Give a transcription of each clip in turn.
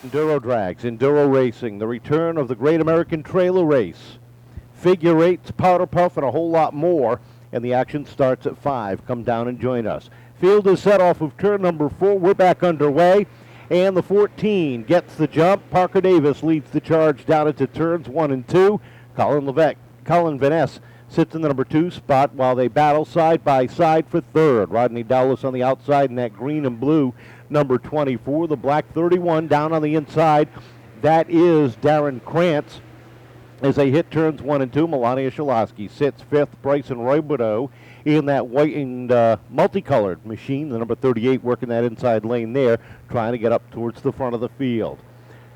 Enduro Drags, Enduro Racing, the return of the Great American Trailer Race. Figure eights, powder puff, and a whole lot more. And the action starts at 5. Come down and join us. Field is set off of turn number 4. We're back underway. And the 14 gets the jump. Parker Davis leads the charge down into turns 1 and 2. Colin Vaness sits in the number 2 spot while they battle side by side for third. Rodney Dowlis on the outside in that green and blue number 24. The black 31 down on the inside. That is Darren Krantz. As they hit turns 1 and 2, Melania Shaloski sits 5th. Bryson Roybudo in that white and multicolored machine, the number 38 working that inside lane there, trying to get up towards the front of the field.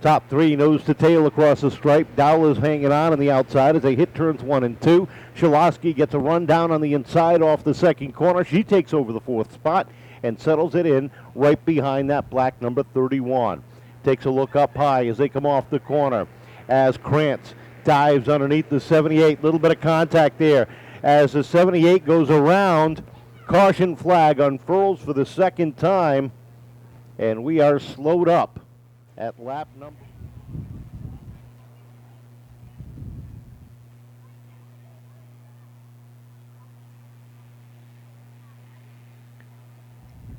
Top 3 nose to tail across the stripe. Dowell is hanging on the outside as they hit turns 1 and 2. Shaloski gets a run down on the inside off the second corner. She takes over the 4th spot and settles it in right behind that black number 31. Takes a look up high as they come off the corner as Krantz dives underneath the 78. Little bit of contact there as the 78 goes around. Caution flag unfurls for the second time, and we are slowed up at lap number.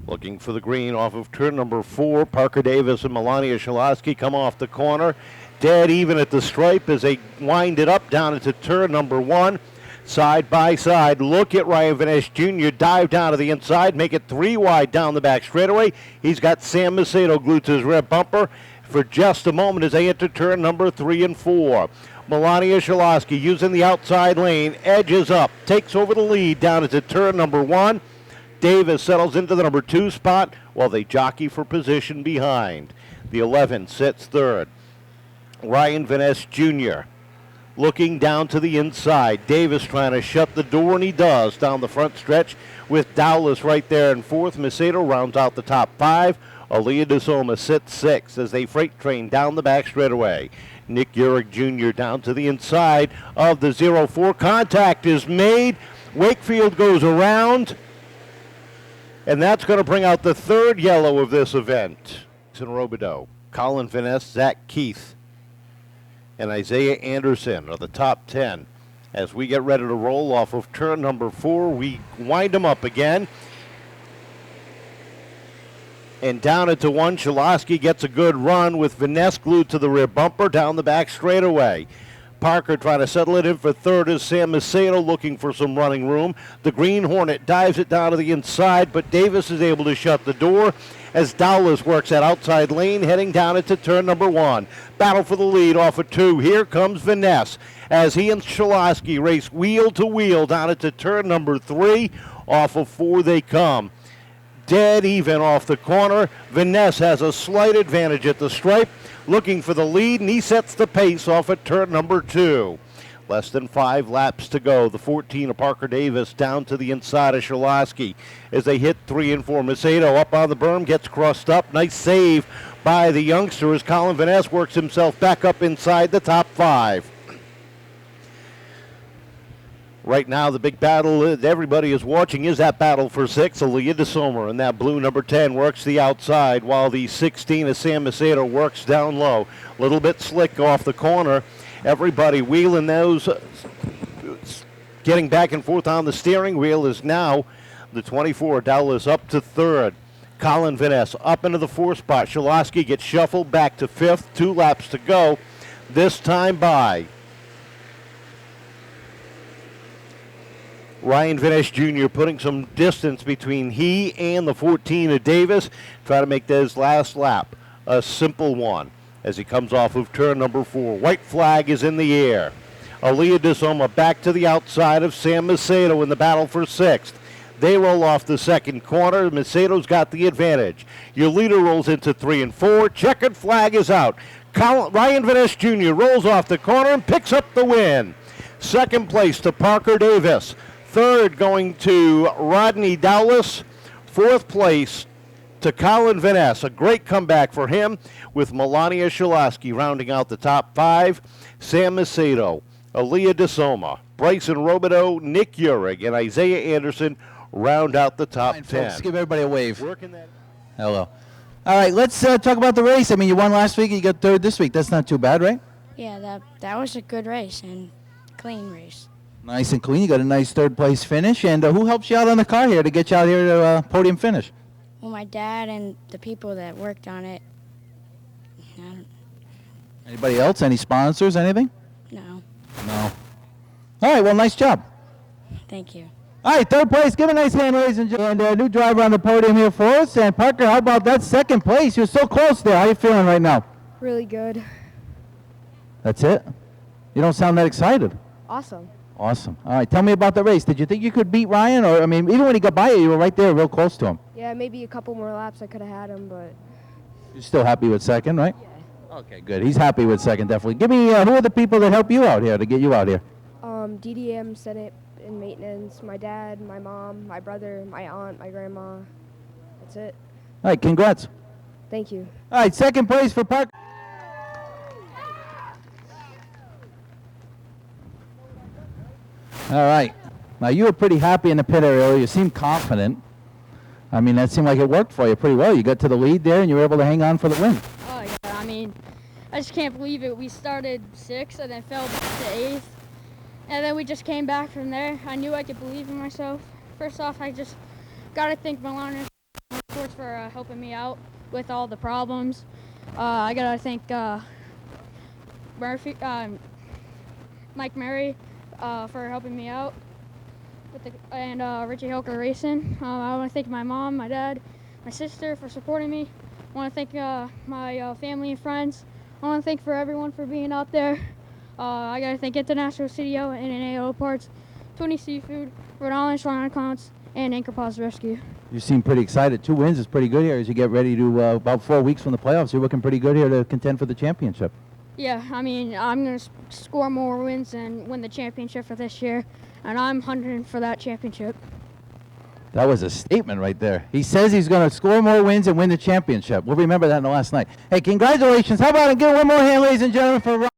Looking for the green off of turn number 4. Parker Davis and Melania Shaloski come off the corner. Dead even at the stripe as they wind it up down into turn number 1. Side by side, look at Ryan Vaness Jr. dive down to the inside, make it 3 wide down the back straightaway. He's got Sam Macedo glued to his rear bumper for just a moment as they enter turn number 3 and 4. Melania Shaloski using the outside lane, edges up, takes over the lead down into turn number 1. Davis settles into the number 2 spot while they jockey for position behind. The 11 sits 3rd. Ryan Vaness Jr. looking down to the inside. Davis trying to shut the door, and he does down the front stretch with Dowlis right there in 4th. Macedo rounds out the top 5. Aaliyah DeSoma sits 6th as they freight train down the back straightaway. Nick Urich Jr. down to the inside of the 0-4. Contact is made. Wakefield goes around, and that's going to bring out the 3rd yellow of this event. In Robideau, Colin Vaness, Zach Keith, and Isaiah Anderson are the top 10. As we get ready to roll off of turn number 4, we wind them up again. And down into 1, Shaloski gets a good run with Vaness glued to the rear bumper down the back straightaway. Parker trying to settle it in for 3rd as Sam Macedo looking for some running room. The Green Hornet dives it down to the inside, but Davis is able to shut the door as Dowlis works that outside lane heading down into turn number 1. Battle for the lead off of 2. Here comes Vaness as he and Shaloski race wheel to wheel down into turn number 3. Off of 4 they come. Dead even off the corner. Vaness has a slight advantage at the stripe, looking for the lead, and he sets the pace off at turn number 2. Less than 5 laps to go. The 14 of Parker Davis down to the inside of Shaloski as they hit 3 and 4. Macedo up on the berm, gets crossed up. Nice save by the youngster as Colin Vaness works himself back up inside the top 5. Right now, the big battle that everybody is watching is that battle for 6. Aaliyah DeSomer in that blue number 10 works the outside while the 16 of Sam Macedo works down low. A little bit slick off the corner. Everybody wheeling those, getting back and forth on the steering wheel is now the 24. Dowell up to 3rd. Colin Vaness up into the 4th spot. Shaloski gets shuffled back to 5th. 2 laps to go. This time by Ryan Vaness Jr. putting some distance between he and the 14 of Davis. Try to make this last lap a simple one as he comes off of turn number 4. White flag is in the air. Aaliyah DeSoma back to the outside of Sam Macedo in the battle for 6th. They roll off the second corner. Macedo's got the advantage. Your leader rolls into 3 and 4. Checkered flag is out. Ryan Vaness Jr. rolls off the corner and picks up the win. Second place to Parker Davis. 3rd going to Rodney Dowlis. 4th place to Colin Vaness. A great comeback for him with Melania Shaloski rounding out the top 5. Sam Macedo, Aaliyah DeSoma, Bryson Robideau, Nick Urich, and Isaiah Anderson round out the top 10. Folks, give everybody a wave. Hello. All right, let's talk about the race. I mean, you won last week and you got third this week. That's not too bad, right? Yeah, that was a good race and clean race. Nice and clean. You got a nice third-place finish. And who helps you out on the car here to get you out here to podium finish? Well, my dad and the people that worked on it. Anybody else? Any sponsors? Anything? No. No. All right, well, nice job. Thank you. All right, third place. Give a nice hand, ladies and gentlemen. And a new driver on the podium here for us. And Parker, how about that second place? You're so close there. How you feeling right now? Really good. That's it? You don't sound that excited. Awesome. Awesome. All right, tell me about the race. Did you think you could beat Ryan? Or, I mean, even when he got by you, you were right there real close to him. Yeah, maybe a couple more laps I could have had him, but... You're still happy with second, right? Yeah. Okay, good. He's happy with second, definitely. Give me, who are the people that help you out here, to get you out here? DDM, Senate, and maintenance, my dad, my mom, my brother, my aunt, my grandma. That's it. All right, congrats. Thank you. All right, second place for Parker. All right. Now, you were pretty happy in the pit area. You seemed confident. I mean, that seemed like it worked for you pretty well. You got to the lead there, and you were able to hang on for the win. Oh, yeah. I mean, I just can't believe it. We started 6th and then fell to 8th. And then we just came back from there. I knew I could believe in myself. First off, I just got to thank Milano Sports for helping me out with all the problems. I got to thank Mike Murray for helping me out. And Richie Hilker Racing. I want to thank my mom, my dad, my sister for supporting me. I want to thank my family and friends. I want to thank for everyone for being out there. I got to thank International CDO and NAO Parts, 20 Seafood, Rhode Island Shrine Accounts, and Anchor Paws Rescue. You seem pretty excited. 2 wins is pretty good here as you get ready to about 4 weeks from the playoffs. You're looking pretty good here to contend for the championship. Yeah, I mean, I'm going to score more wins and win the championship for this year, and I'm hunting for that championship. That was a statement right there. He says he's going to score more wins and win the championship. We'll remember that in the last night. Hey, congratulations. How about it? Give one more hand, ladies and gentlemen, for Ryan.